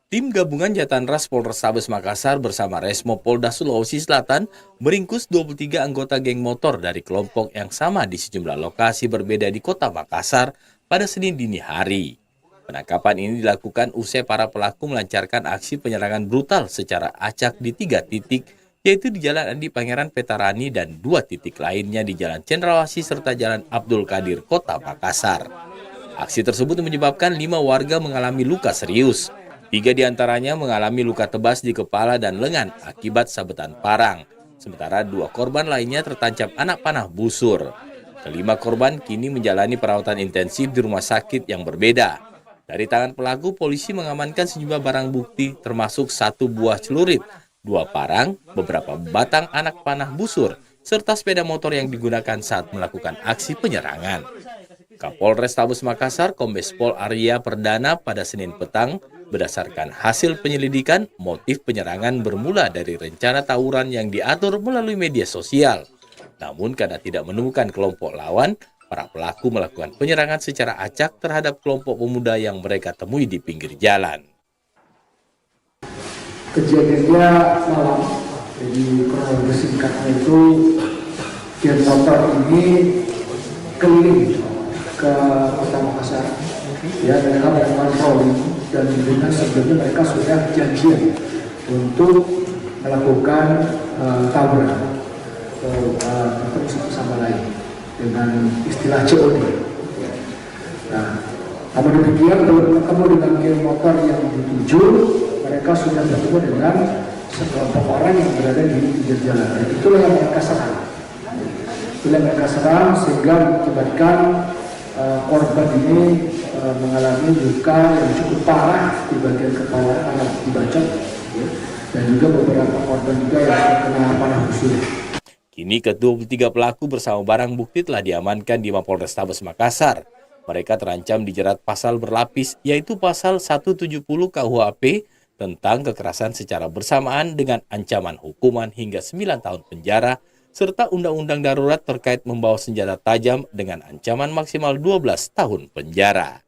Tim gabungan Jatanras Polrestabes Makassar bersama Resmo Polda Sulawesi Selatan meringkus 23 anggota geng motor dari kelompok yang sama di sejumlah lokasi berbeda di kota Makassar pada Senin dini hari. Penangkapan ini dilakukan usai para pelaku melancarkan aksi penyerangan brutal secara acak di 3 titik, yaitu di Jalan Andi Pangeran Petarani dan 2 titik lainnya di Jalan Cendrawasih serta Jalan Abdul Qadir, kota Makassar. Aksi tersebut menyebabkan 5 warga mengalami luka serius. 3 diantaranya mengalami luka tebas di kepala dan lengan akibat sabetan parang. Sementara 2 korban lainnya tertancap anak panah busur. Kelima korban kini menjalani perawatan intensif di rumah sakit yang berbeda. Dari tangan pelaku, polisi mengamankan sejumlah barang bukti termasuk 1 buah celurit, 2 parang, beberapa batang anak panah busur, serta sepeda motor yang digunakan saat melakukan aksi penyerangan. Kapolrestabes Makassar, Kombes Pol Arya Perdana pada Senin petang, berdasarkan hasil penyelidikan, motif penyerangan bermula dari rencana tawuran yang diatur melalui media sosial. Namun karena tidak menemukan kelompok lawan, para pelaku melakukan penyerangan secara acak terhadap kelompok pemuda yang mereka temui di pinggir jalan. Kejadiannya malam, jadi kronologi singkatnya itu geng motor ini keliling ke kota Makassar, ya, dengan patroli, dan dengan sebelumnya mereka sudah janjian untuk melakukan tawuran atau satu sama lain dengan istilah COD. Nah, namun demikian bertemu dengan geng motor yang dituju, mereka sudah bertemu dengan sekelompok orang yang berada di pinggir jalan. Dan itulah yang mereka serang. Itulah yang mereka serang sehingga mengakibatkan korban ini mengalami luka yang cukup parah di bagian kepala karena dibacok, ya, dan juga beberapa korban juga yang terkena panah busur. Kini ke-23 pelaku bersama barang bukti telah diamankan di Mapolrestabes Makassar. Mereka terancam dijerat pasal berlapis, yaitu pasal 170 KUHP tentang kekerasan secara bersamaan dengan ancaman hukuman hingga 9 tahun penjara, serta undang-undang darurat terkait membawa senjata tajam dengan ancaman maksimal 12 tahun penjara.